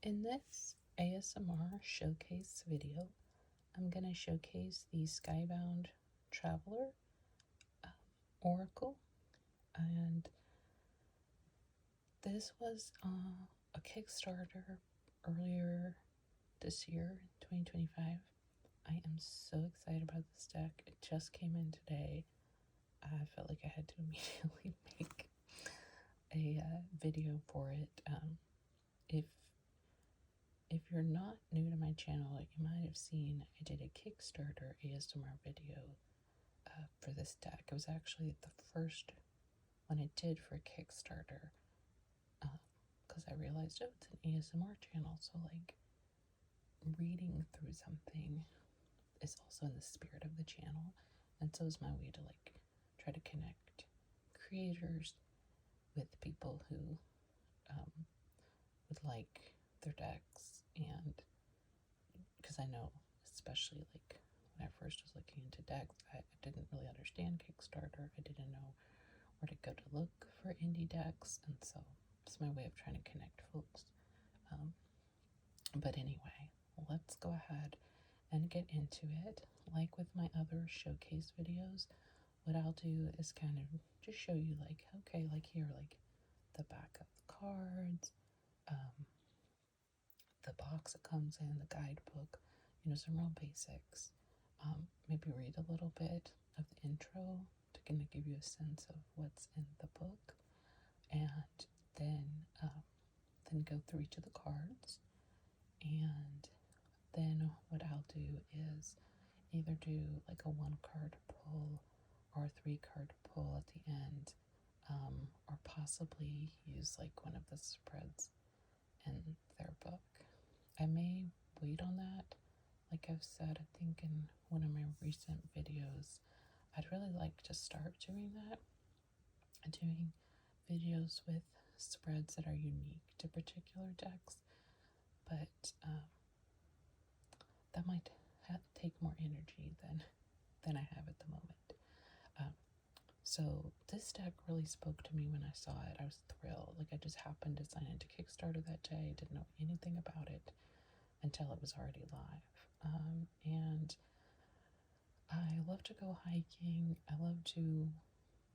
In this ASMR showcase video, I'm going to showcase the Skybound Traveler Oracle, and this was a Kickstarter earlier this year, 2025. I am so excited about this deck. It just came in today. I felt like I had to immediately make a video for it. If you're not new to my channel, you might have seen I did a Kickstarter ASMR video for this deck. It was actually the first one I did for Kickstarter, because I realized, oh, it's an ASMR channel, so like reading through something is also in the spirit of the channel, and so is my way to like try to connect creators with people who would like their decks. And because I know, especially like when I first was looking into decks, I didn't really understand Kickstarter. I didn't know where to go to look for indie decks, and so it's my way of trying to connect folks. But anyway, let's go ahead and get into it. Like with my other showcase videos, what I'll do is kind of just show you like, okay, like here, like the back of the cards, the box it comes in, the guidebook, some real basics. Maybe read a little bit of the intro to kind of give you a sense of what's in the book, and then go through each of the cards. And then what I'll do is either do like a 1-card pull or a 3-card pull at the end, or possibly use like one of the spreads in their book. I may wait on that. Like I've said, I think in one of my recent videos, I'd really like to start doing that. Doing videos with spreads that are unique to particular decks, but that might take more energy than I have at the moment. So this deck really spoke to me when I saw it. I was thrilled. Like I just happened to sign into Kickstarter that day. Didn't know anything about it until it was already live. And I love to go hiking. I love to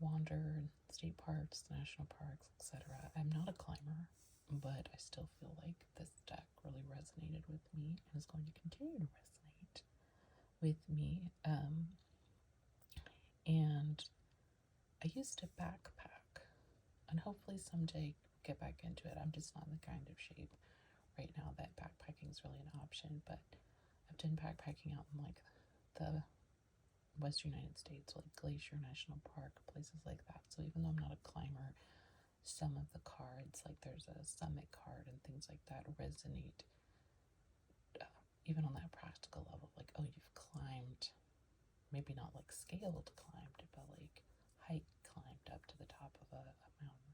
wander in state parks, national parks, etc. I'm not a climber, but I still feel like this deck really resonated with me and is going to continue to resonate with me. And I used to backpack, and hopefully someday get back into it. I'm just not in the kind of shape right now that backpacking is really an option, but I've done backpacking out in like the Western United States, like Glacier National Park, places like that. So even though I'm not a climber, some of the cards, like there's a summit card and things like that, resonate even on that practical level. Like, oh, you've climbed, maybe not like scaled climbed, but like climbed up to the top of a mountain.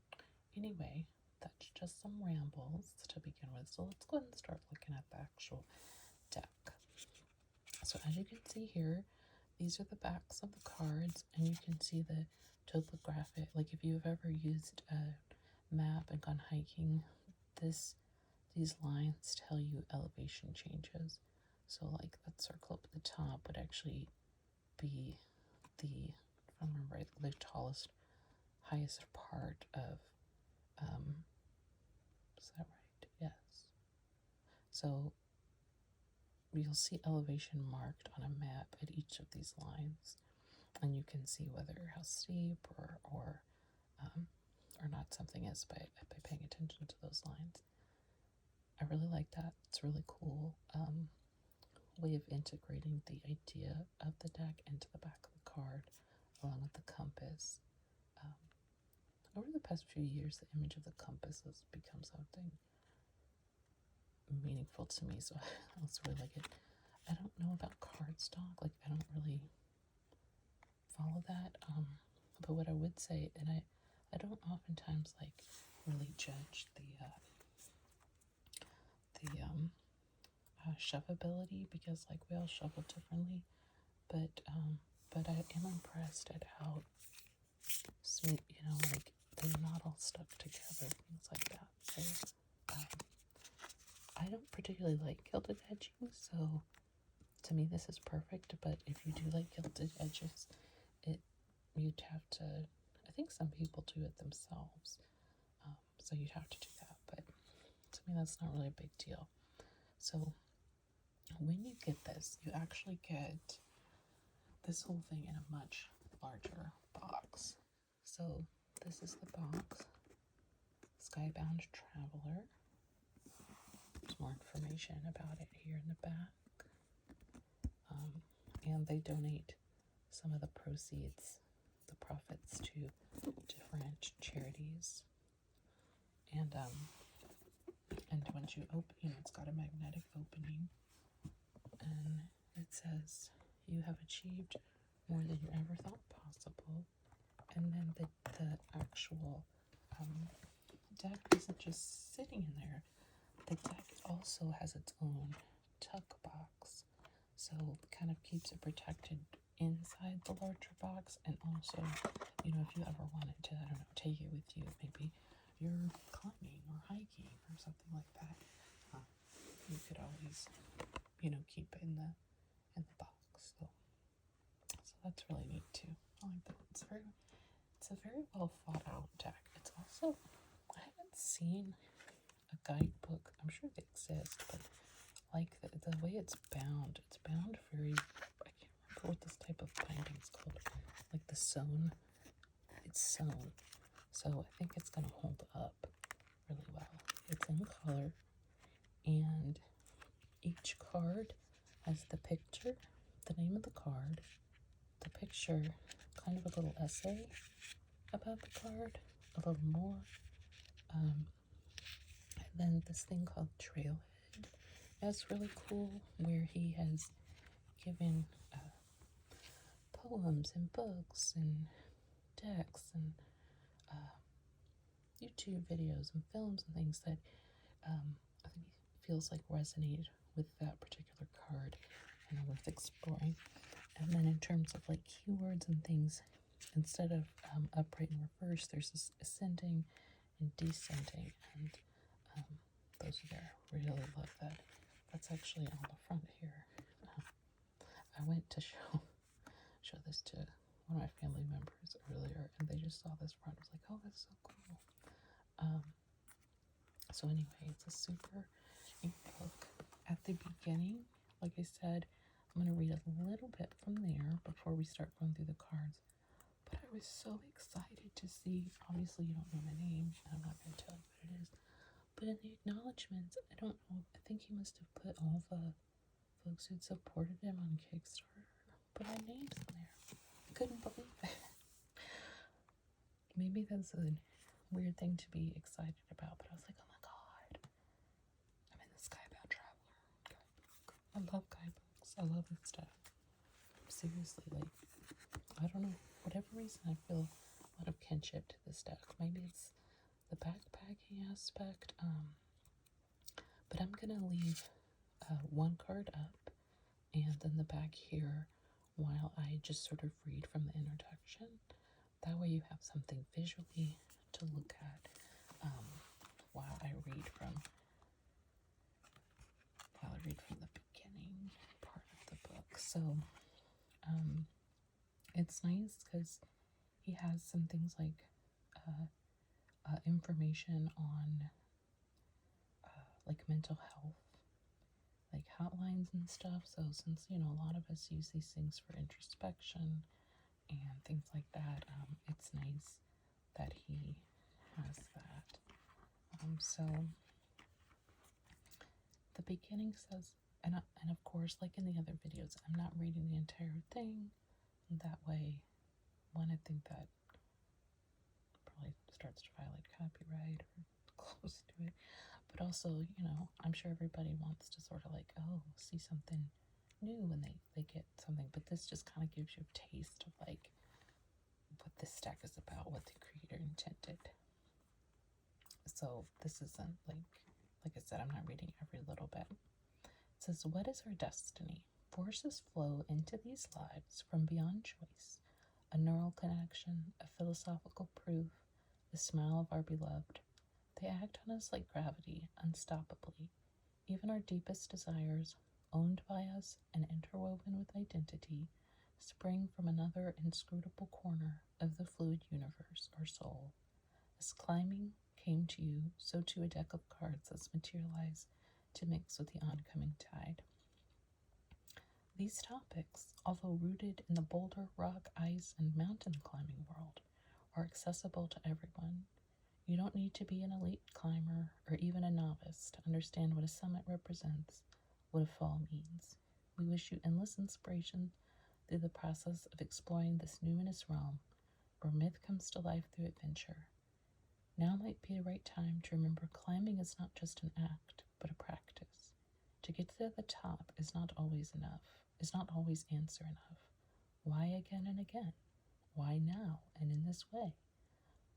Anyway, that's just some rambles to begin with. So let's go ahead and start looking at the actual deck. So as you can see here, these are the backs of the cards, and you can see the topographic, like if you've ever used a map and gone hiking, these lines tell you elevation changes. So like that circle up at the top would actually be the, if I remember right, the tallest, highest part of, is that right? Yes. So you'll see elevation marked on a map at each of these lines, and you can see whether how steep or not something is by paying attention to those lines. I really like that. It's really cool way of integrating the idea of the deck into the back of the card, along with the compass. Over the past few years, the image of the compass has become something meaningful to me, so I also really like it. I don't know about cardstock, like I don't really follow that, but what I would say, and I don't oftentimes like really judge the shovability, because like we all shovel differently, but I am impressed at how sweet, like they're not all stuck together, things like that. So I don't particularly like gilded edging, so to me this is perfect. But if you do like gilded edges, you'd have to, I think some people do it themselves, so you'd have to do that, but to me that's not really a big deal. So when you get this, you actually get this whole thing in a much larger box. So this is the box, Skybound Traveler. There's more information about it here in the back. And they donate some of the proceeds, the profits, to different charities. And once you open, it's got a magnetic opening, and it says, "You have achieved more than you ever thought possible." And then the actual deck isn't just sitting in there. The deck also has its own tuck box, so it kind of keeps it protected inside the larger box. And also, you know, if you ever wanted to, I don't know, take it with you, maybe you're climbing or hiking or something like that, you could always, you know, keep it in the box. So that's really neat too. I like that. It's a very well thought out deck. It's also, I haven't seen a guidebook. I'm sure they exist, but like the way it's bound very, I can't remember what this type of binding is called, like the sewn, it's sewn, so I think it's going to hold up really well. It's in color, and each card has the picture, the name of the card, the picture, kind of a little essay about the card, a little more, and then this thing called Trailhead. That's really cool, where he has given poems and books and decks and YouTube videos and films and things that I think he feels like resonate with that particular card and are worth exploring. And then in terms of like keywords and things, instead of upright and reverse, there's this ascending and descending, and those are there. Really love that. That's actually on the front here. I went to show this to one of my family members earlier, and they just saw this front. I was like, oh, that's so cool. So anyway, it's a super neat book. At the beginning, like I said, I'm going to read a little bit from there before we start going through the cards. But I was so excited to see, obviously you don't know the name, and I'm not going to tell you what it is, but in the acknowledgements, I don't know, I think he must have put all the folks who'd supported him on Kickstarter, put our names in there. I couldn't believe it. Maybe that's a weird thing to be excited about, but I was like, oh my god, I'm in the Skybound Traveler guidebook. I love guidebooks. I love that stuff. Seriously, like, I don't know, whatever reason, I feel a lot of kinship to this deck. Maybe it's the backpacking aspect, but I'm gonna leave one card up and then the back here while I just sort of read from the introduction. That way you have something visually to look at while I read from the beginning part of the book. So it's nice because he has some things like information on like mental health, like hotlines and stuff. So since, you know, a lot of us use these things for introspection and things like that, it's nice that he has that. So the beginning says, and of course, like in the other videos, I'm not reading the entire thing. That way, one, I think that probably starts to violate copyright or close to it. But also, you know, I'm sure everybody wants to sort of like, oh, see something new when they get something. But this just kind of gives you a taste of like what this deck is about, what the creator intended. So this isn't like I said, I'm not reading every little bit. It says, what is our destiny? Forces flow into these lives from beyond choice. A neural connection, a philosophical proof, the smile of our beloved. They act on us like gravity, unstoppably. Even our deepest desires, owned by us and interwoven with identity, spring from another inscrutable corner of the fluid universe, our soul. As climbing came to you, so too a deck of cards has materialized to mix with the oncoming tide. These topics, although rooted in the boulder, rock, ice, and mountain climbing world, are accessible to everyone. You don't need to be an elite climber or even a novice to understand what a summit represents, what a fall means. We wish you endless inspiration through the process of exploring this numinous realm where myth comes to life through adventure. Now might be the right time to remember climbing is not just an act, but a practice. To get to the top is not always enough, is not always answer enough. Why again and again? Why now and in this way?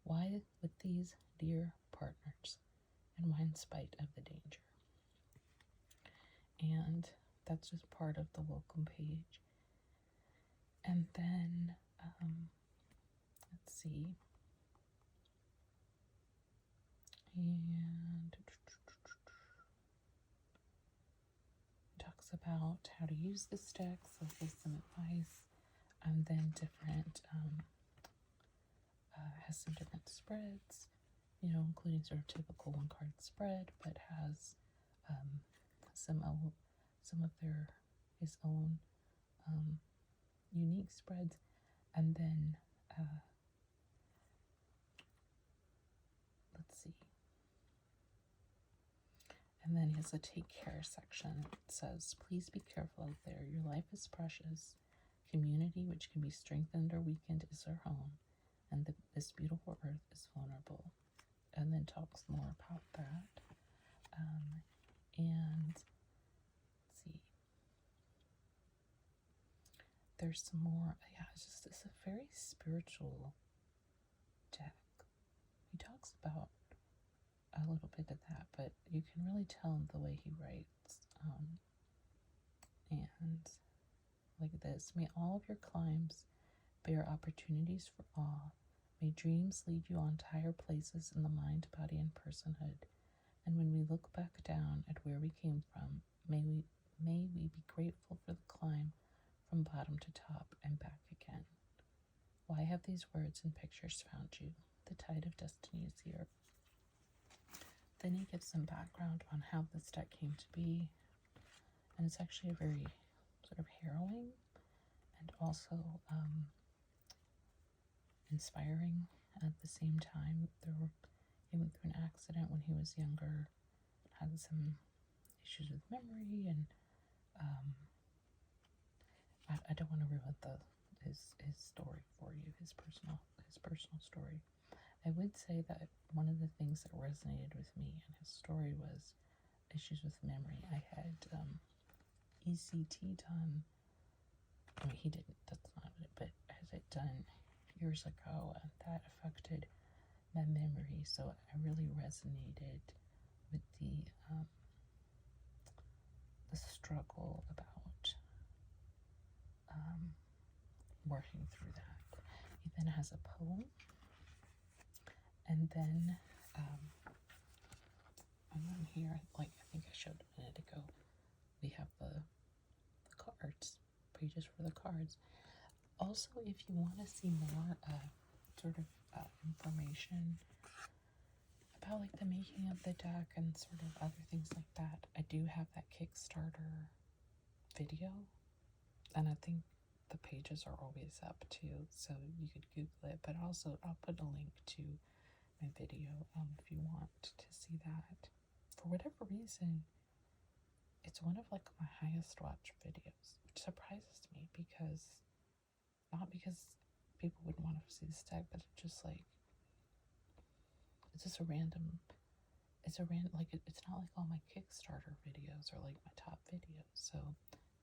Why with these dear partners? And why in spite of the danger? And that's just part of the welcome page. And then, let's see. And it talks about how to use the sticks, so gives some advice, and then different, has some different spreads, including sort of typical one card spread, but has some of his own unique spreads, and then let's see. And then he has a take care section. It says, please be careful out there. Your life is precious. Community, which can be strengthened or weakened, is our home. And this beautiful earth is vulnerable. And then talks more about that. And let's see. There's some more. Yeah, it's a very spiritual deck. He talks about a little bit of that, but you can really tell the way he writes. And like this, may all of your climbs bear opportunities for awe. May dreams lead you on to higher places in the mind, body, and personhood. And when we look back down at where we came from, may we be grateful for the climb from bottom to top and back again. Why have these words and pictures found you? The tide of destiny is here. Then he gives some background on how this deck came to be, and it's actually a very sort of harrowing and also inspiring at the same time. He went through an accident when he was younger, had some issues with memory, and I don't want to ruin his story for you, his personal story. I would say that one of the things that resonated with me in his story was issues with memory. I had ECT done. I mean, he didn't, that's not it, but I had it done years ago, and that affected my memory. So I really resonated with the struggle about working through that. He then has a poem, and then and then here, like I think I showed a minute ago, we have the cards, pages for the cards. Also, if you want to see more sort of information about like the making of the deck and sort of other things like that, I do have that Kickstarter video, and I think the pages are always up too, so you could Google it, but also I'll put a link to my video if you want to see that. For whatever reason, it's one of like my highest watched videos, which surprises me, because not because people wouldn't want to see this deck, but it's just like, it's just a random, it's not like all my Kickstarter videos are like my top videos. So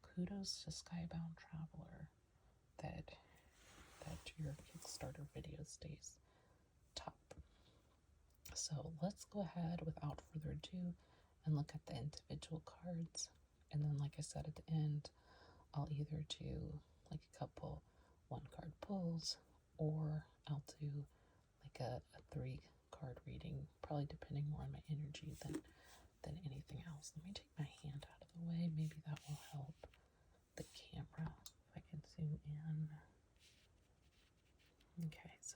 kudos to Skybound Traveler that your Kickstarter video stays top. So let's go ahead without further ado and look at the individual cards. And then, like I said at the end, I'll either do like a couple 1-card pulls, or I'll do like a 3-card reading, probably depending more on my energy than anything else. Let me take my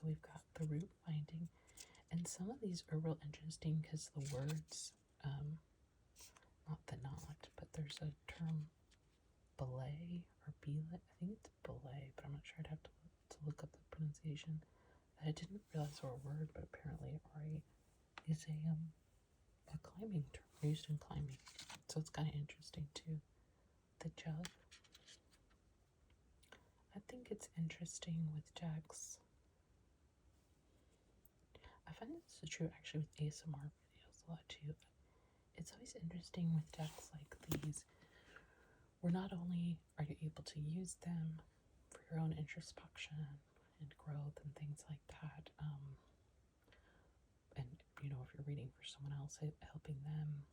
So we've got the root binding, and some of these are real interesting because the words, not the knot, but there's a term belay or belay. I think it's belay, but I'm not sure. I'd have to look up the pronunciation. I didn't realize were a word, but apparently RA is a climbing term used in climbing. So it's kind of interesting too. The jug. I think it's interesting with decks. I find this is true actually with ASMR videos a lot too. It's always interesting with decks like these, where not only are you able to use them for your own introspection and growth and things like that, and you know, if you're reading for someone else, helping them,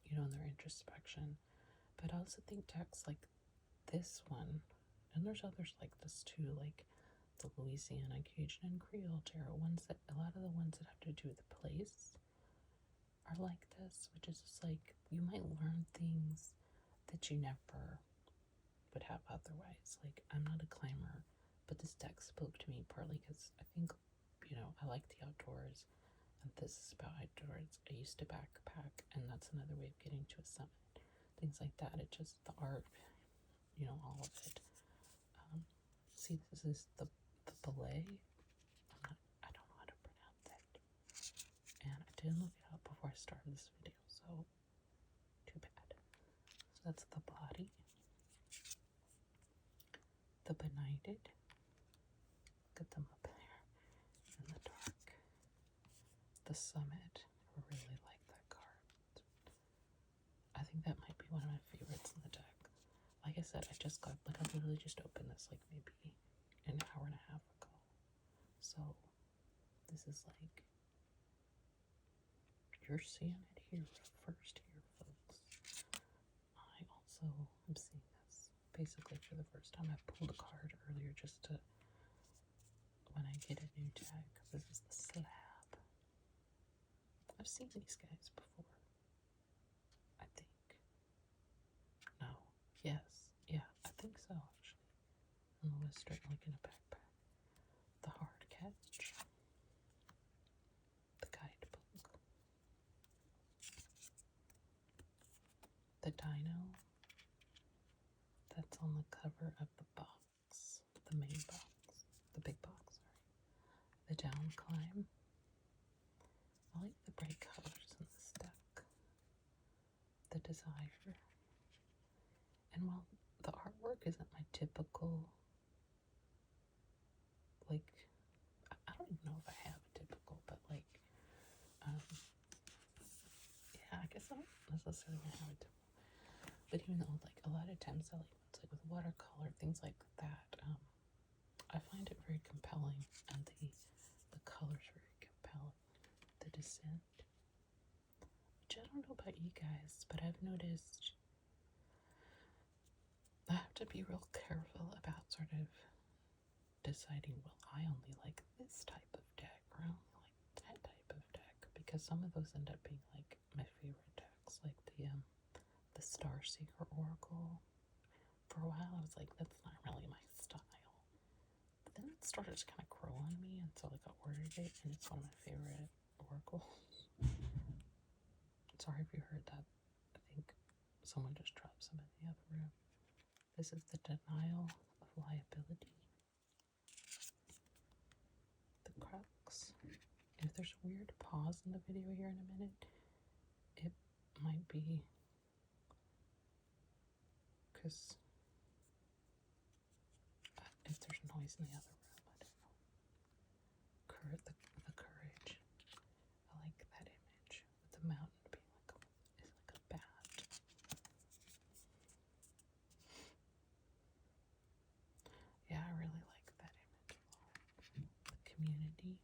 you know, in their introspection. But I also think decks like this one, and there's others like this too, like the Louisiana, Cajun, and Creole tarot ones, that a lot of the ones that have to do with place are like this, which is just like you might learn things that you never would have otherwise. Like, I'm not a climber, but this deck spoke to me partly because I think, you know, I like the outdoors, and this is about outdoors. I used to backpack, and that's another way of getting to a summit. Things like that. It just, the art, you know, all of it. See, this is the belay. I don't know how to pronounce it. And I didn't look it up before I started this video, so too bad. So that's the body. The benighted. Look at them up there in the dark. The summit. I really like that card. I think that might be one of my favorites in the deck. Like I said, I literally just opened this like maybe an hour and a half ago. So this is like, you're seeing it here first here, folks. I also am seeing this basically for the first time. I pulled a card earlier just to, when I get a new deck. This is the slab. I've seen these guys before, I think. No. Yes. Yeah, I think so, actually. On the list, right, like in a backpack. The hard catch. The guidebook. The dino. That's on the cover of the box. The main box. The big box, sorry. The down climb. I like the bright colors in this deck. The desire. And while the artwork isn't my typical, like, I don't even know if I have a typical, but like, yeah, I guess I don't necessarily have a typical. But even though, like, a lot of times I like ones like with watercolor, things like that, I find it very compelling, and the colors very compelling. The descent, which I don't know about you guys, but I've noticed I have to be real careful about sort of deciding, well, I only like this type of deck, or I only like that type of deck, because some of those end up being like my favorite decks, like the Starseeker Oracle. For a while I was like, that's not really my style, but then it started to kind of grow on me, and so like I ordered it, and it's one of my favorite oracles. Sorry if you heard that. I think someone just dropped some in the other room. This is the denial of liability. The crux. If there's a weird pause in the video here in a minute, it might be because if there's noise in the other room, I don't know. The courage. I like that image with the mountain being like a bat. Yeah, I really like that image a lot. The community.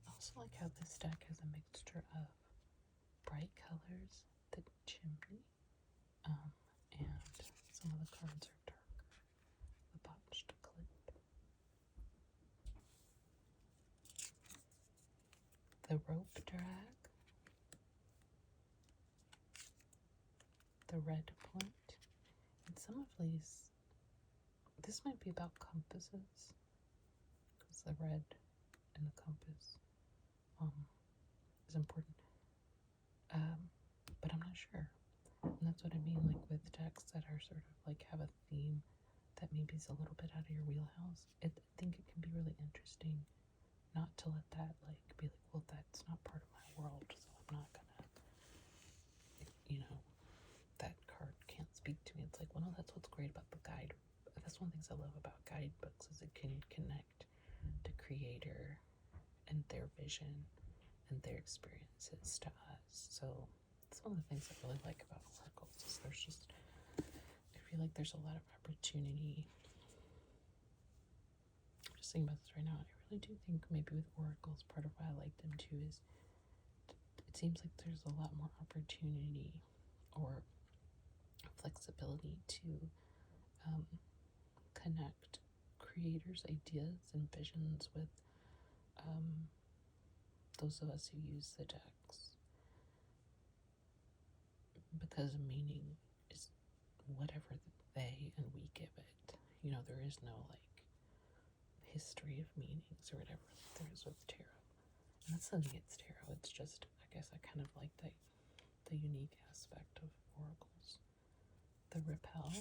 I also like how this deck has a mixture of bright colors, the chimney, and some of the cards are darker. The botched clip. The rope drag. The red point. And some of these, this might be about compasses. the red and the compass is important. But I'm not sure. And that's what I mean, like with decks that are sort of like have a theme that maybe is a little bit out of your wheelhouse. I think it can be really interesting not to let that like be like, well, that's not part of my world, so I'm not gonna, that card can't speak to me. It's like, well, no, that's what's great about the guide. That's one of the things I love about guidebooks is it can connect the creator and their vision and their experiences to us. So it's one of the things I really like about oracles is I feel like there's a lot of opportunity. I'm just thinking about this right now. I really do think maybe with oracles, part of why I like them too is it seems like there's a lot more opportunity or flexibility to connect creators' ideas and visions with those of us who use the decks, because meaning is whatever they and we give it. There is no like history of meanings or whatever like there is with tarot. And that's something it's tarot. It's just, I guess I kind of like the unique aspect of oracles. The repel.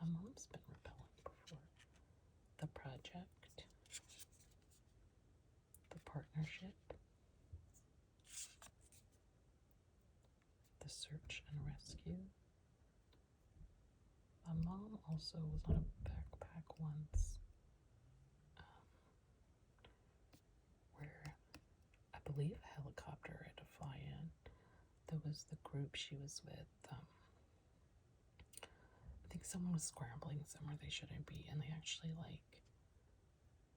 My mom's been repelling before. The project. The partnership. The search and rescue. My mom also was on a backpack once where I believe a helicopter had to fly in. There was the group she was with. I think someone was scrambling somewhere they shouldn't be, and they actually like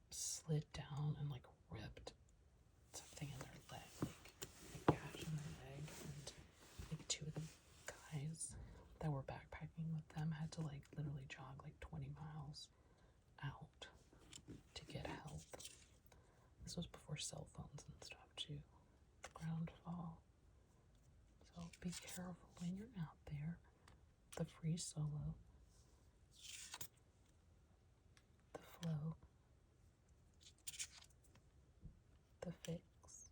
slid down and like ripped something in their leg, like a gash in their leg, and like two of the guys that were backpacking with them had to like literally jog like 20 miles out to get help. This was before cell phones and stuff too. Ground fall. So be careful when you're out there. The free solo. The flow. The fix.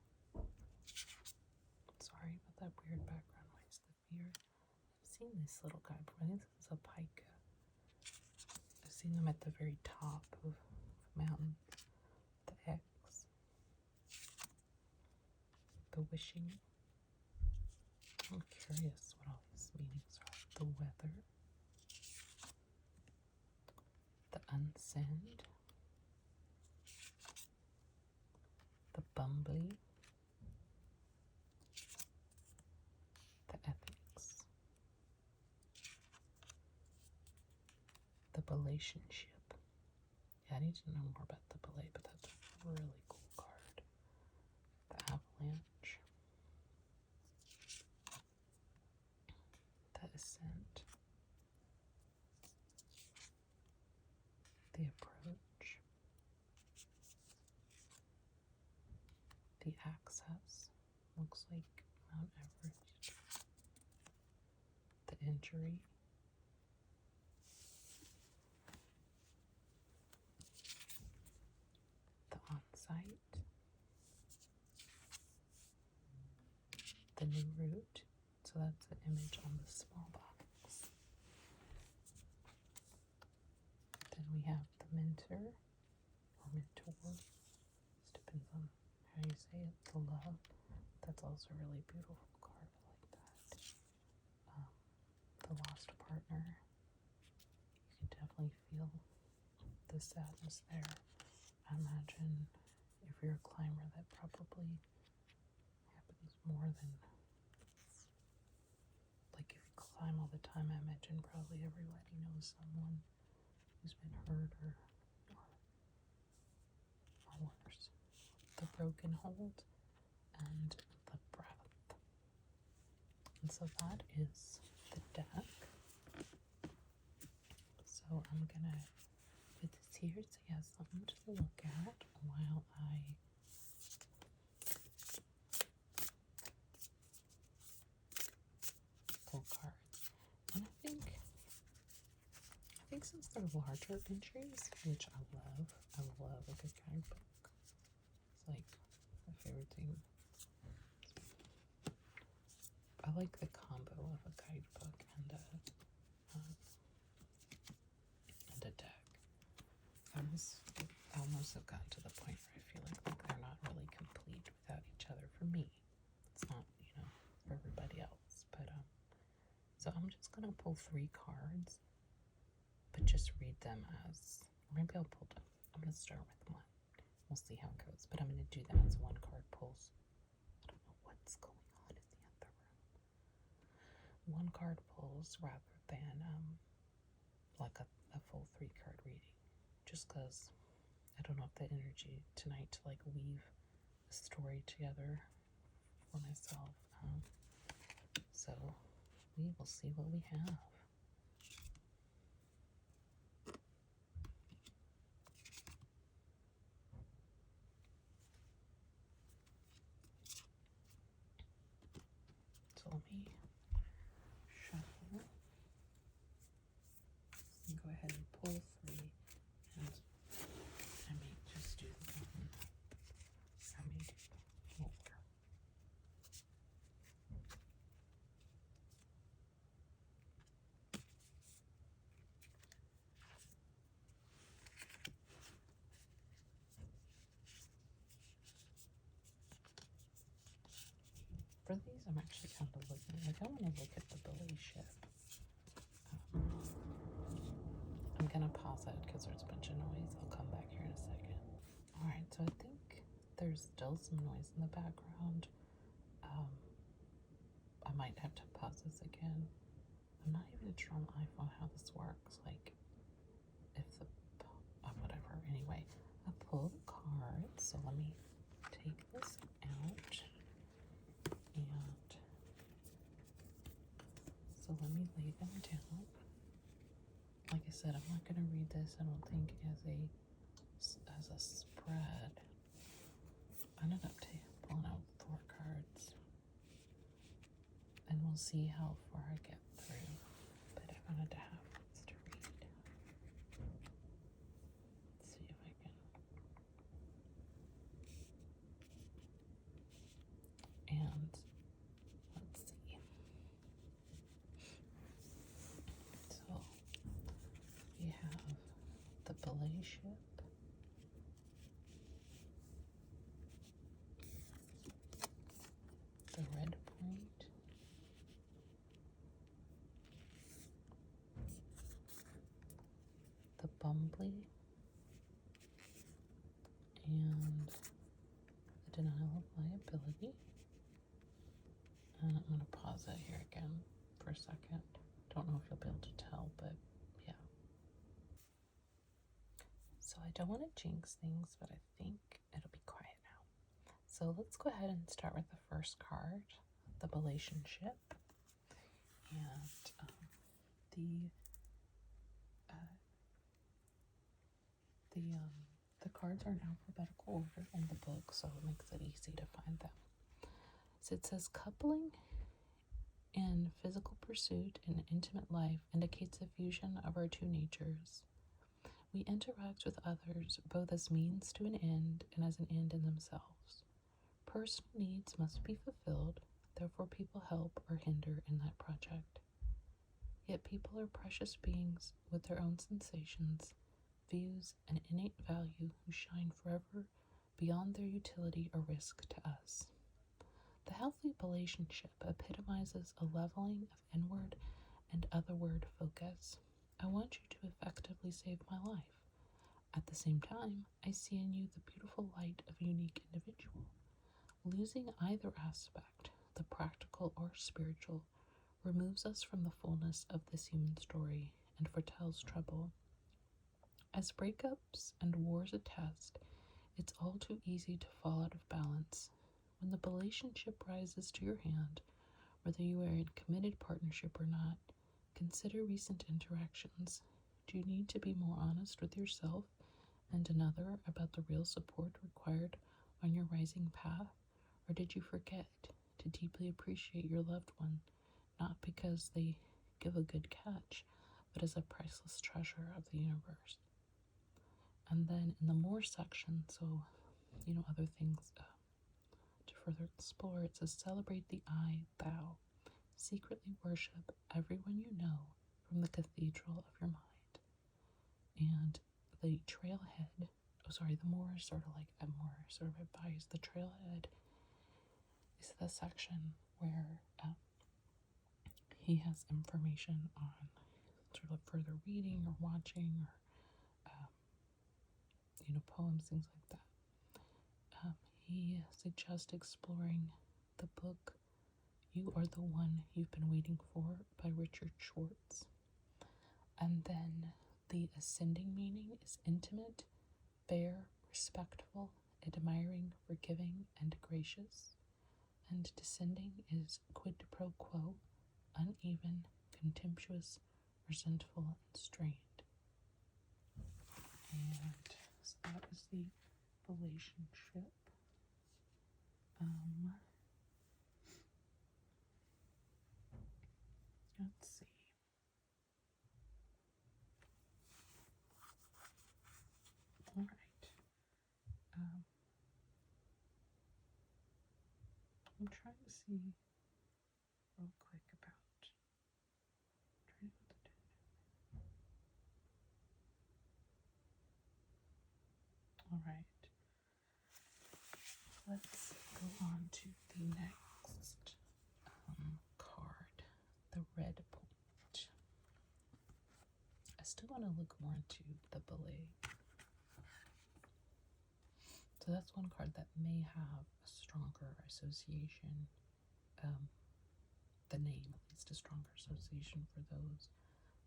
Sorry about that weird background noise. The fear. I've seen this little guy before. I think this is a pike. I've seen them at the very top of a mountain. The X. The wishing. I'm curious what all these meanings are. The weather. The unsend. The bumbly. The ethics. The relationship. Yeah, I need to know more about the belay, but that's a really cool card. The avalanche. The ascent. The approach. The access. Looks like Mount Everest. The injury. The on-site. The new route. So that's the image on the small box. Then we have the mentor or mentor. This depends on how you say it. The love. That's also a really beautiful card. I like that. The lost partner. You can definitely feel the sadness there. I imagine if you're a climber, that probably happens more than, like if you climb all the time, I imagine probably everybody knows someone who's been hurt or worse. The broken hold and the breath. And so that is the deck. So I'm gonna put this here so you have something to look at while I pull cards. And I think since they're larger entries, which I love a good guidebook. It's like my favorite thing. I like the combo of a guidebook and a deck. I almost have gotten to the point where I feel like they're not really complete without each other for me. It's not, for everybody else. But so I'm just gonna pull 3 cards, but just read them as, or maybe I'll pull them. I'm gonna start with 1. We'll see how it goes. But I'm gonna do them as 1 card pulls. I don't know what's going on in the other room. 1 card pulls rather than like a full 3 card reading, just because I don't know if the energy tonight to like weave a story together for myself. So we will see what we have. So let me shuffle and go ahead and pull 3, and I may just do the 1. I may do 4. For these, I'm actually kind of looking, like I want to look at the belay ship. I'm going to pause it because there's a bunch of noise. I'll come back here in a second. Alright, so I think there's still some noise in the background. I might have to pause this again. I'm not even sure on my iPhone how this works. Like, if the, whatever. Anyway, I pulled the cards, so let me take this out. And so let me lay them down. Like I said, I'm not going to read this, I don't think, as a spread. I ended up pulling out 4 cards. And we'll see how far I get through. But I wanted to have this to read. Let's see if I can. And let's see. So we have the belay ship. The red point. The bumbly. And the denial of liability. And I'm going to pause it here again for a second. Don't know if you'll be able to tell, but yeah. So I don't want to jinx things, but I think it'll be quiet now. So let's go ahead and start with the first card, the relationship. And the cards are in alphabetical order in the book, so it makes it easy to find them. So it says coupling in physical pursuit and intimate life indicates a fusion of our 2 natures. We interact with others both as means to an end and as an end in themselves. Personal needs must be fulfilled, therefore people help or hinder in that project. Yet people are precious beings with their own sensations, views, and innate value who shine forever beyond their utility or risk to us. The healthy relationship epitomizes a leveling of inward and otherward focus. I want you to effectively save my life. At the same time, I see in you the beautiful light of a unique individual. Losing either aspect, the practical or spiritual, removes us from the fullness of this human story and foretells trouble. As breakups and wars attest, it's all too easy to fall out of balance. When the relationship rises to your hand, whether you are in committed partnership or not, consider recent interactions. Do you need to be more honest with yourself and another about the real support required on your rising path? Or did you forget to deeply appreciate your loved one, not because they give a good catch, but is a priceless treasure of the universe. And then in the more section, so, other things to further explore, it says, celebrate the I, thou. Secretly worship everyone you know from the cathedral of your mind. And the trailhead, the more sort of like a more sort of advice, the trailhead is the section where he has information on sort of further reading or watching or, poems, things like that. He suggests exploring the book You Are the One You've Been Waiting For by Richard Schwartz. And then the ascending meaning is intimate, fair, respectful, admiring, forgiving, and gracious. And descending is quid pro quo, uneven, contemptuous, resentful, and strained. And so that is the relationship. Let's see. All right. I'm trying to see real quick about All right. Let's go on to the next card, the red point. I still want to look more into the ballet. So that's one card that may have a stronger association, the name at least a stronger association for those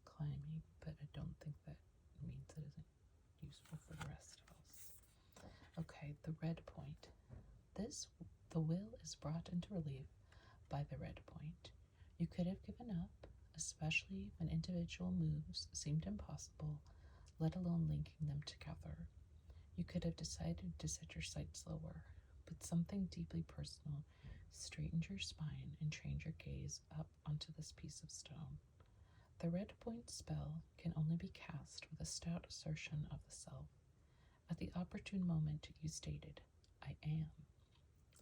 climbing, but I don't think that means it isn't useful for the rest of us. Okay, the red point. The will is brought into relief by the red point. You could have given up, especially when individual moves seemed impossible, let alone linking them together. You could have decided to set your sights lower, but something deeply personal straightened your spine and trained your gaze up onto this piece of stone. The red point spell can only be cast with a stout assertion of the self. At the opportune moment, you stated, I am.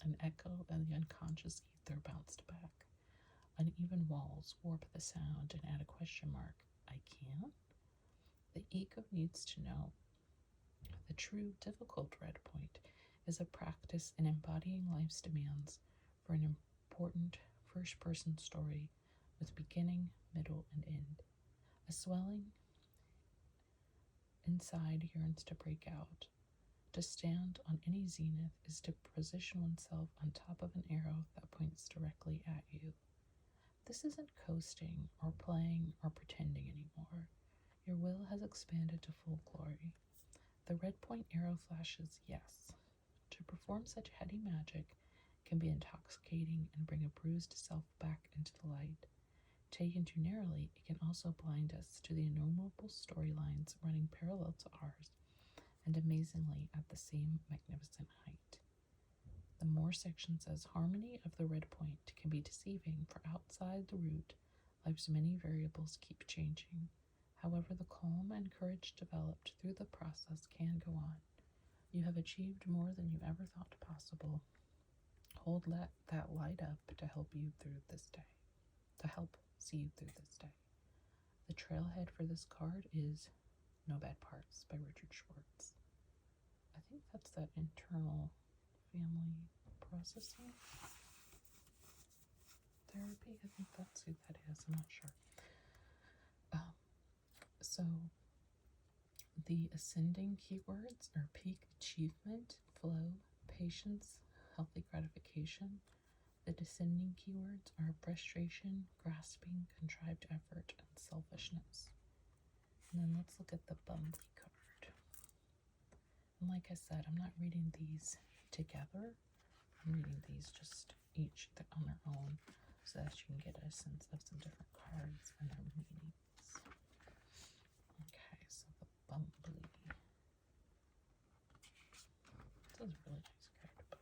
An echo of the unconscious ether bounced back. Uneven walls warp the sound and add a question mark. I can? The ego needs to know. The true, difficult red point is a practice in embodying life's demands for an important first-person story with beginning, middle, and end. A swelling inside yearns to break out. To stand on any zenith is to position oneself on top of an arrow that points directly at you. This isn't coasting or playing or pretending anymore. Your will has expanded to full glory. The red point arrow flashes yes. To perform such heady magic can be intoxicating and bring a bruised self back into the light. Taken too narrowly, it can also blind us to the innumerable storylines running parallel to ours, and amazingly at the same magnificent height. The Moore section says harmony of the red point can be deceiving, for outside the root, life's many variables keep changing. However, the calm and courage developed through the process can go on. You have achieved more than you ever thought possible. Hold that light up to help you through this day. To help see you through this day. The trailhead for this card is No Bad Parts by Richard Schwartz. I think that's that internal family processing therapy. I think that's who that is. I'm not sure. So the ascending keywords are peak achievement, flow, patience, healthy gratification. The descending keywords are frustration, grasping, contrived effort, and selfishness. And then let's look at the Bumbly card. And like I said, I'm not reading these together. I'm reading these just each on their own so that you can get a sense of some different cards and their meanings. Okay, so the Bumbly. This is a really nice card book.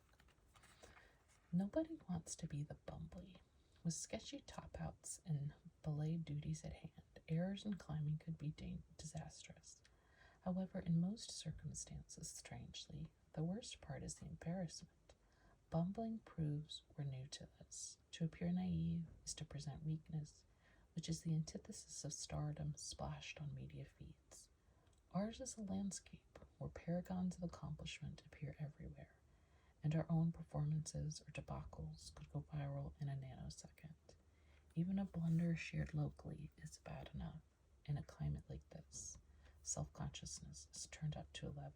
Nobody wants to be the Bumbly. With sketchy top-outs and belay duties at hand, errors in climbing could be disastrous. However, in most circumstances, strangely, the worst part is the embarrassment. Bumbling proves we're new to this. To appear naive is to present weakness, which is the antithesis of stardom splashed on media feeds. Ours is a landscape where paragons of accomplishment appear everywhere, and our own performances or debacles could go viral in a nanosecond. Even a blunder shared locally is bad enough in a climate like this. Self-consciousness is turned up to 11.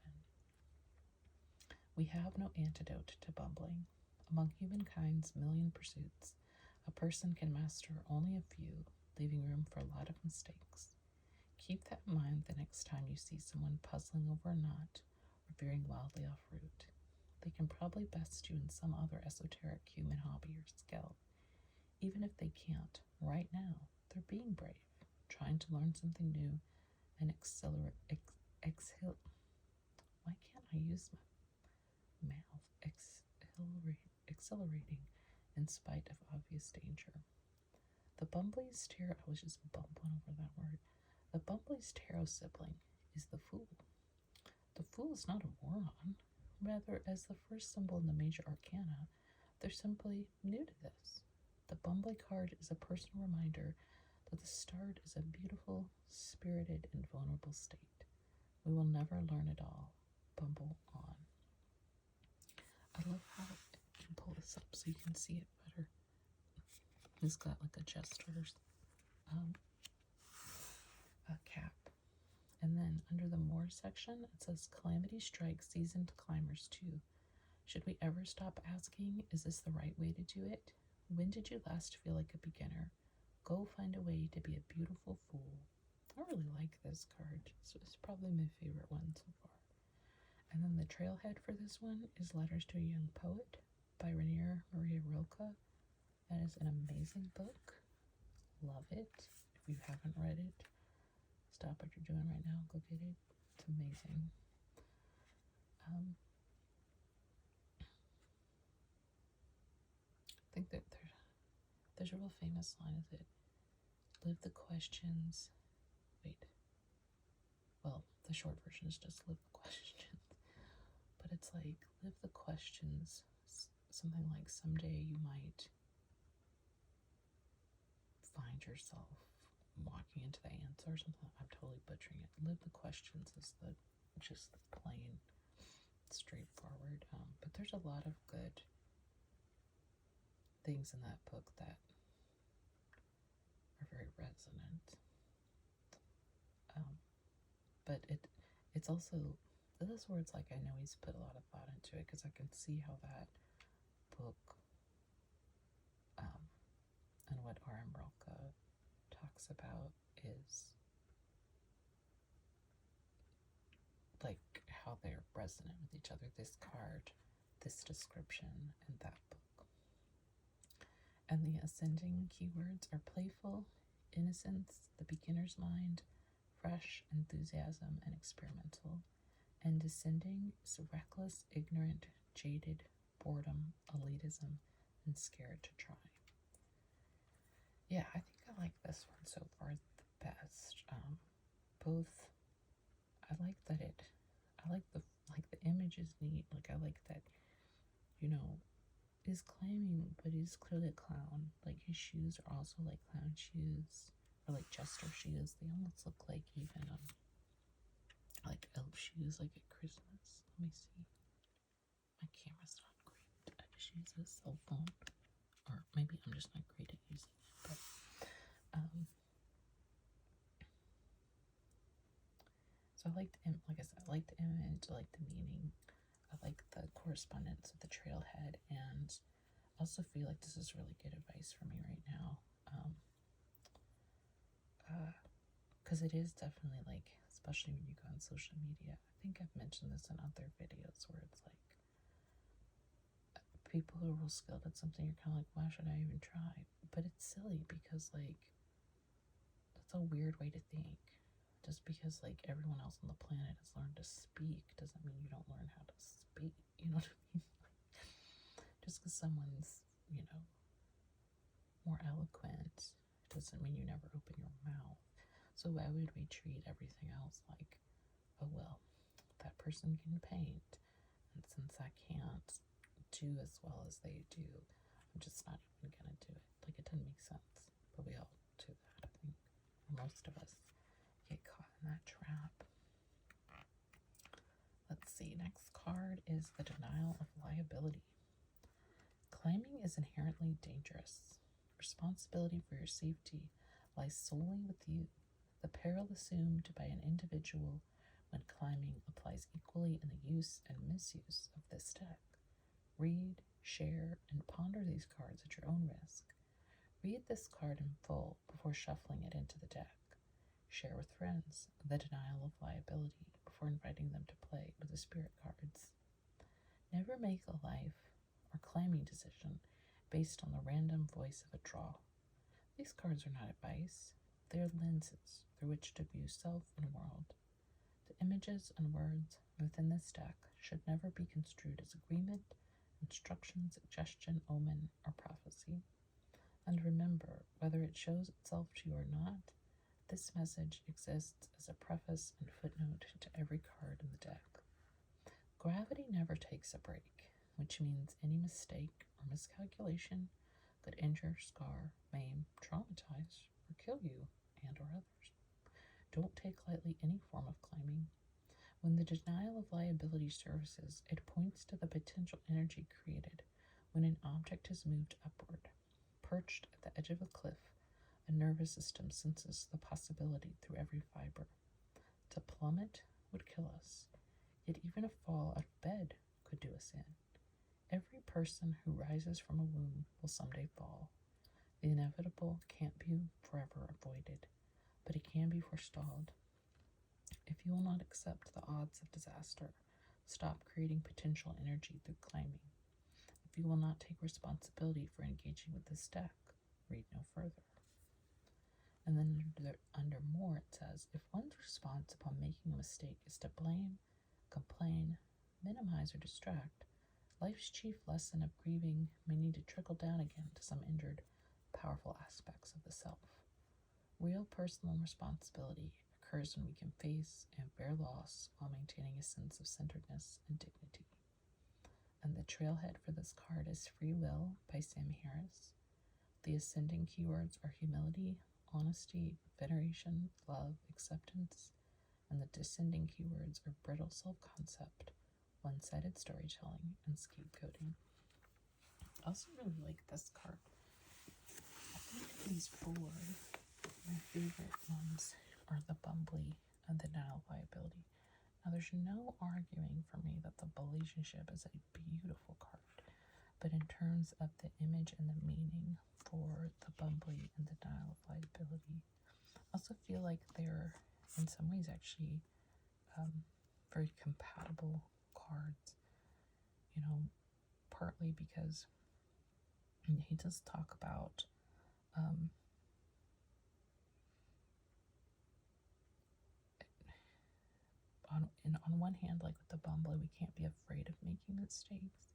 We have no antidote to bumbling. Among humankind's million pursuits, a person can master only a few, leaving room for a lot of mistakes. Keep that in mind the next time you see someone puzzling over a knot or veering wildly off route. They can probably best you in some other esoteric human hobby or skill. Even if they can't, right now, they're being brave, trying to learn something new and why can't I use my mouth? Exhilarating in spite of obvious danger. The Bumbly's Tarot, I was just bumbling over that word. The Bumbly's Tarot sibling is the Fool. The Fool is not a moron. Rather, as the first symbol in the major arcana, they're simply new to this. The Bumbly card is a personal reminder that the start is a beautiful, spirited, and vulnerable state. We will never learn it all. Bumble on. I love how I can pull this up so you can see it better. It's got like a jester's a cap. And then under the More section, it says Calamity strikes seasoned climbers too. Should we ever stop asking, is this the right way to do it? When did you last feel like a beginner? Go find a way to be a beautiful fool. I really like this card. It's probably my favorite one so far. And then the trailhead for this one is Letters to a Young Poet by Rainier Maria Rilke. That is an amazing book. Love it. If you haven't read it, stop what you're doing right now. Go get it. It's amazing. I think that there's a real famous line of it. Live the questions. Wait. Well, the short version is just live the questions. But it's like, live the questions. Something like, someday you might find yourself walking into the answer or something. I'm totally butchering it. Live the questions is just the plain, straightforward. But there's a lot of good things in that book that are very resonant. But it's also, this is where it's like, I know he's put a lot of thought into it, because I can see how that book and what R.M. Rilke talks about is like how they're resonant with each other. This card, this description, and that book. And the ascending keywords are playful, innocence, the beginner's mind, fresh, enthusiasm, and experimental. And descending is reckless, ignorant, jaded, boredom, elitism, and scared to try. Yeah, I think I like this one so far the best. Both, I like that I like the image is neat. Like, I like that, he's climbing, but he's clearly a clown. Like, his shoes are also like clown shoes, or like jester shoes. They almost look like even like elf shoes, like at Christmas. Let me see. My camera's not great. I just use a cell phone, or maybe I'm just not great at using it. But so I like like I said, I like the image, I like the meaning, I like the correspondence with the trailhead, and I also feel like this is really good advice for me right now. Because it is definitely like, especially when you go on social media, I think I've mentioned this in other videos where it's like, people who are real skilled at something, you're kind of like, why should I even try? But it's silly, because like, that's a weird way to think. Just because like everyone else on the planet has learned to speak doesn't mean you don't learn how to speak. You know what I mean? Just because someone's, more eloquent doesn't mean you never open your mouth. So why would we treat everything else like, oh well, that person can paint, and since I can't do as well as they do, I'm just not even gonna do it. Like, it doesn't make sense. But we all do that, I think. Most of us get caught in that trap. Let's see, next card is the denial of liability. Claiming is inherently dangerous. Responsibility for your safety lies solely with you. The peril assumed by an individual when climbing applies equally in the use and misuse of this deck. Read, share, and ponder these cards at your own risk. Read this card in full before shuffling it into the deck. Share with friends the denial of liability before inviting them to play with the spirit cards. Never make a life or claiming decision based on the random voice of a draw. These cards are not advice. They are lenses through which to view self and world. The images and words within this deck should never be construed as agreement, instruction, suggestion, omen, or prophecy. And remember, whether it shows itself to you or not, this message exists as a preface and footnote to every card in the deck. Gravity never takes a break, which means any mistake or miscalculation could injure, scar, maim, traumatize, or kill you and or others. Don't take lightly any form of climbing. When the denial of liability surfaces, it points to the potential energy created when an object is moved upward. Perched at the edge of a cliff, a nervous system senses the possibility through every fiber. To plummet would kill us, yet even a fall out of bed could do us in. Every person who rises from a womb will someday fall. The inevitable can't be forever avoided, but it can be forestalled. If you will not accept the odds of disaster, stop creating potential energy through climbing. If you will not take responsibility for engaging with this deck, read no further. And then under more it says, if one's response upon making a mistake is to blame, complain, minimize, or distract, life's chief lesson of grieving may need to trickle down again to some injured, powerful aspects of the self. Real personal responsibility occurs when we can face and bear loss while maintaining a sense of centeredness and dignity. And the trailhead for this card is Free Will by Sam Harris. The ascending keywords are humility, honesty, veneration, love, acceptance, and the descending keywords are brittle self-concept, one-sided storytelling, and scapegoating. I also really like this card. I think of these four, my favorite ones are the Bumbly and the Denial of Liability. Now, there's no arguing for me that the relationship is a beautiful card, but in terms of the image and the meaning for the Bumbly and the Denial of Liability, I also feel like they're, in some ways, actually very compatible cards, partly because he does talk about on one hand, like with the Bumbly, we can't be afraid of making mistakes,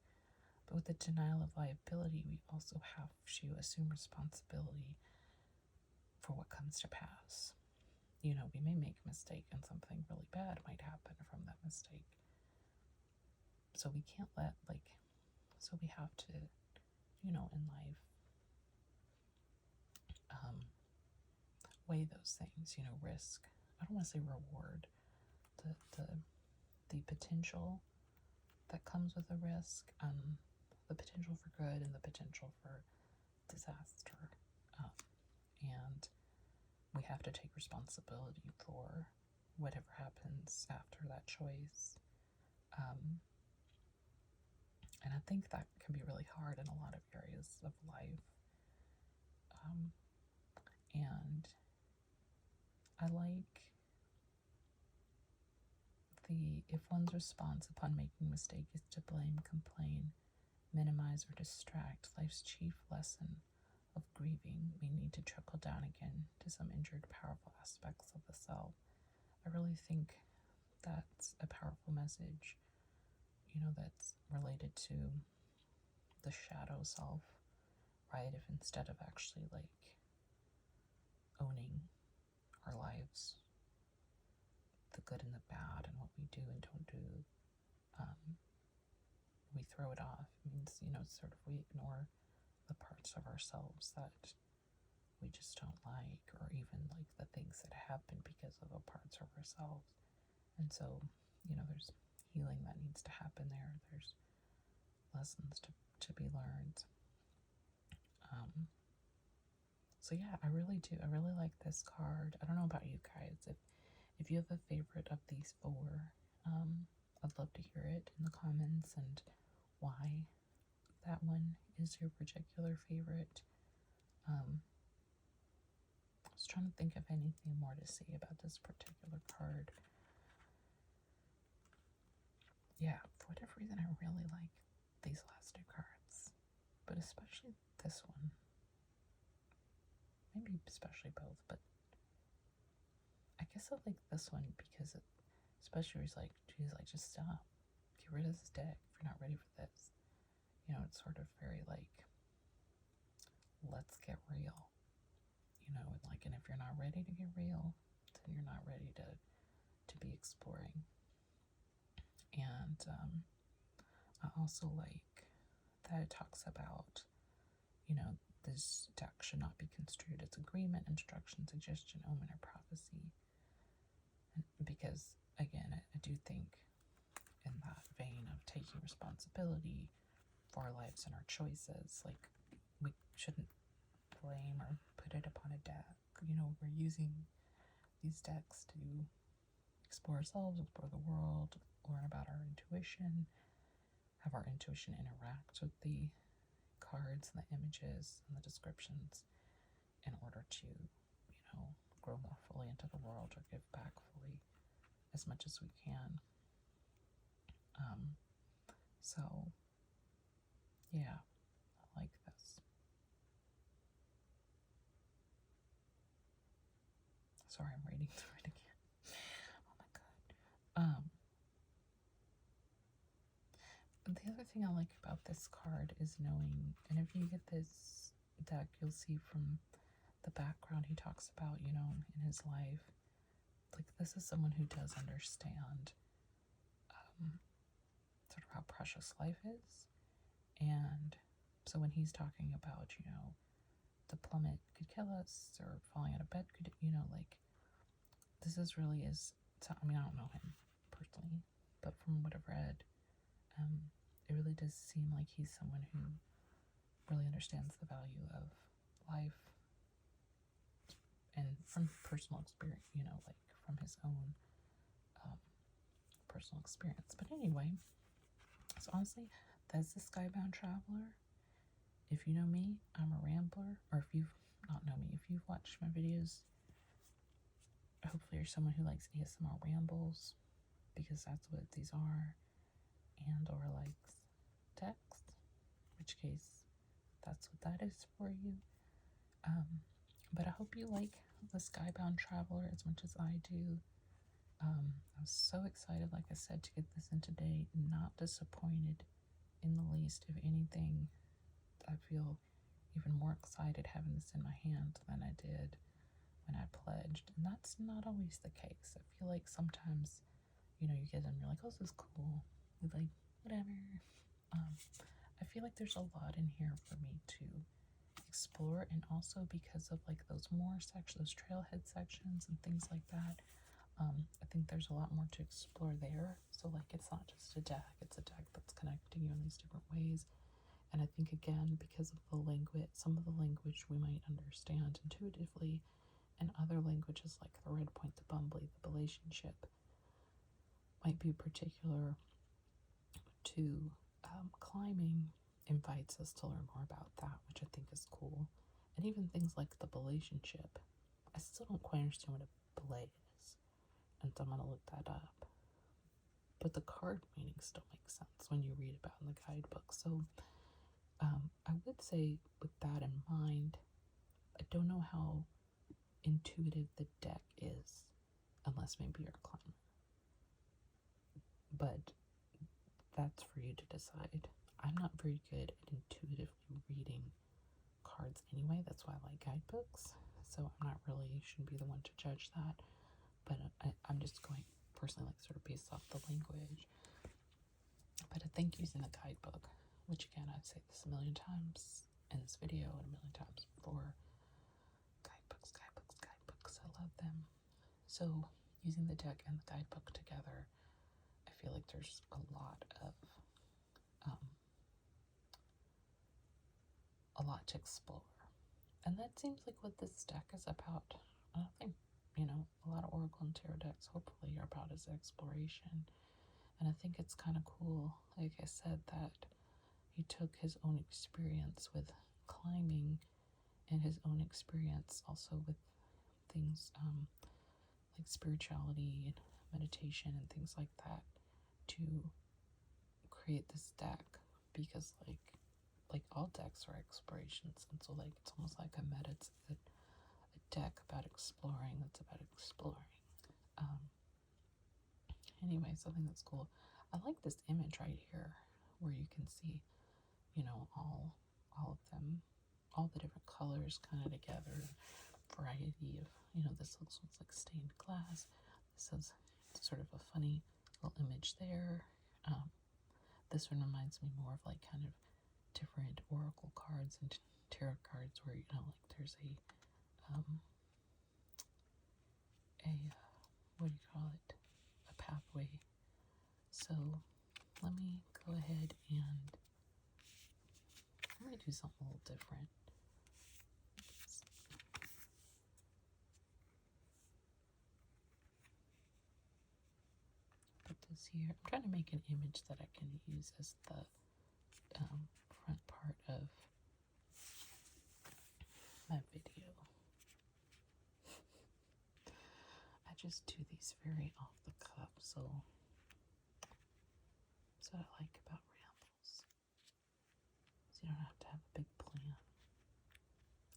but with the denial of liability, we also have to assume responsibility for what comes to pass. We may make a mistake and something really bad might happen from that mistake. So we can't so we have to, in life, weigh those things, risk. I don't want to say reward, the potential that comes with a risk, the potential for good and the potential for disaster. And we have to take responsibility for whatever happens after that choice. And I think that can be really hard in a lot of areas of life. And I like if one's response upon making a mistake is to blame, complain, minimize, or distract, life's chief lesson of grieving may need to trickle down again to some injured, powerful aspects of the self. I really think that's a powerful message, that's related to the shadow self, right? If instead of actually owning our lives, the good and the bad, and what we do and don't do, we throw it off. It means, sort of we ignore the parts of ourselves that we just don't like, or even like the things that happen because of the parts of ourselves. And so, there's healing that needs to happen there. There's lessons to be learned. So yeah, I really do. I really like this card. I don't know about you guys. If you have a favorite of these four, I'd love to hear it in the comments and why that one is your particular favorite. I was trying to think of anything more to say about this particular card. Yeah, for whatever reason, I really like these last two cards, but especially this one. Maybe especially both, but I guess I like this one because it, especially he's like, geez, like, just stop. Get rid of this deck if you're not ready for this. It's sort of very like, let's get real. And if you're not ready to get real, then you're not ready to be exploring. And I also like that it talks about, this deck should not be construed as agreement, instruction, suggestion, omen, or prophecy. And because, again, I do think in that vein of taking responsibility for our lives and our choices, like, we shouldn't blame or put it upon a deck. We're using these decks to explore ourselves, explore the world, learn about our intuition, have our intuition interact with the cards and the images and the descriptions in order to, grow more fully into the world or give back fully as much as we can. So, yeah, I like this. Sorry, I'm reading through it again. Oh my god. The other thing I like about this card is knowing, and if you get this deck, you'll see from the background he talks about, in his life, like, this is someone who does understand sort of how precious life is. And so when he's talking about, the plummet could kill us, or falling out of bed could, like, this is really is, I mean, I don't know him personally, but from what I've read, it really does seem like he's someone who really understands the value of life, and from personal experience, like from his own personal experience. But anyway, so honestly, that's the Skybound Traveler. If you know me, I'm a rambler, or if you've not know me, if you've watched my videos, hopefully you're someone who likes ASMR rambles, because that's what these are, and or likes text, in which case that's what that is for you. But I hope you like the Skybound Traveler as much as I do. I was so excited, like I said, to get this in today. Not disappointed in the least. If anything, I feel even more excited having this in my hand than I did when I pledged. And that's not always the case. I feel like sometimes, you get them, you're like, oh, this is cool. You're like, whatever. I feel like there's a lot in here for me to explore, and also because of like those those trailhead sections and things like that, I think there's a lot more to explore there. So like, it's not just a deck, it's a deck that's connecting you in these different ways. And I think, again, because of the language, some of the language we might understand intuitively, and other languages like the red point, the bumbly, the relationship, might be particular to climbing, invites us to learn more about that, which I think is cool. And even things like the relationship, I still don't quite understand what a belay is, and so I'm going to look that up. But the card meaning still makes sense when you read about in the guidebook. So I would say, with that in mind, I don't know how intuitive the deck is, unless maybe you're a climber. But that's for you to decide. I'm not very good at intuitively reading cards anyway. That's why I like guidebooks, so I'm not really, shouldn't be the one to judge that, but I'm just going personally, like, sort of based off the language. But I think using the guidebook, which again, I've said this a million times in this video and a million times before, guidebooks, I love them. So using the deck and the guidebook together, I feel like there's a lot to explore. And that seems like what this deck is about. I don't think, a lot of Oracle and Tarot decks hopefully are about is exploration. And I think it's kind of cool, like I said, that he took his own experience with climbing and his own experience also with things like spirituality and meditation and things like that to create this deck, because like all decks are explorations, and so like it's almost like a deck about exploring, that's about exploring. Anyway, something that's cool, I like this image right here where you can see, all of them, all the different colors kind of together, variety of, this looks like stained glass. This is sort of a funny little image there. This one reminds me more of like kind of different oracle cards and tarot cards where, like there's a what do you call it? A pathway. So let me go ahead and let me do something a little different. Put this here. I'm trying to make an image that I can use as the front part of my video. I just do these very off the cuff, so that's what I like about rambles. So you don't have to have a big plan.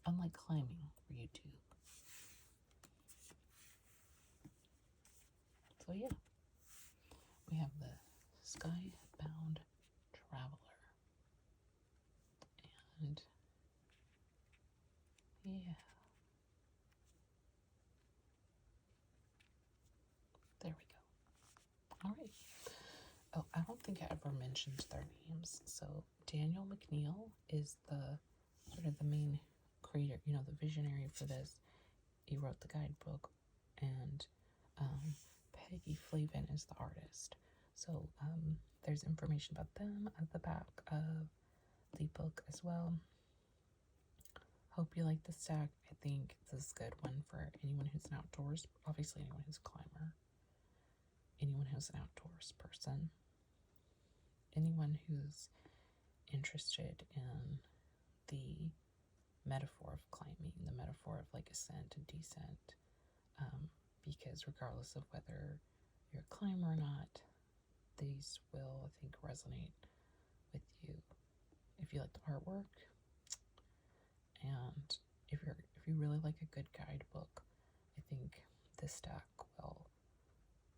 Unlike climbing, where you do. So yeah, we have the Skybound Traveler, and yeah, there we go. All right. Oh, I don't think I ever mentioned their names. So Daniel McNeil is the sort of the main creator, the visionary for this. He wrote the guidebook, and Peggy Flavin is the artist. So there's information about them at the back of the book as well. Hope you like this deck. I think this is a good one for anyone who's an outdoors, obviously anyone who's a climber, anyone who's an outdoors person, anyone who's interested in the metaphor of climbing, the metaphor of like ascent and descent, because regardless of whether you're a climber or not, these will, I think, resonate with you. If you like the artwork, and if you really like a good guidebook, I think this deck will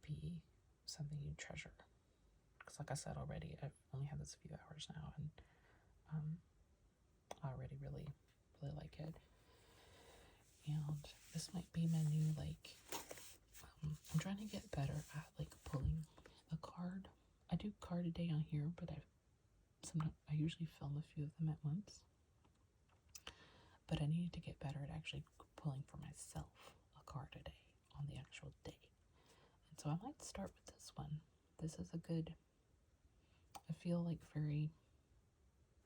be something you treasure. Because like I said already, I've only had this a few hours now, and I already really like it. And this might be my new, like, I'm trying to get better at like pulling a card. I do card a day on here, but I usually film a few of them at once. But I need to get better at actually pulling for myself a card a day on the actual day. And so I might start with this one. This is a good, I feel like very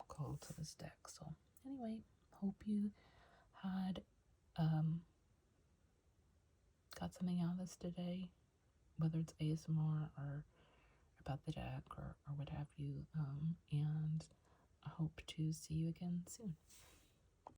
called to this deck. So anyway, hope you had got something out of this today, whether it's ASMR or about the deck or what have you. And I hope to see you again soon.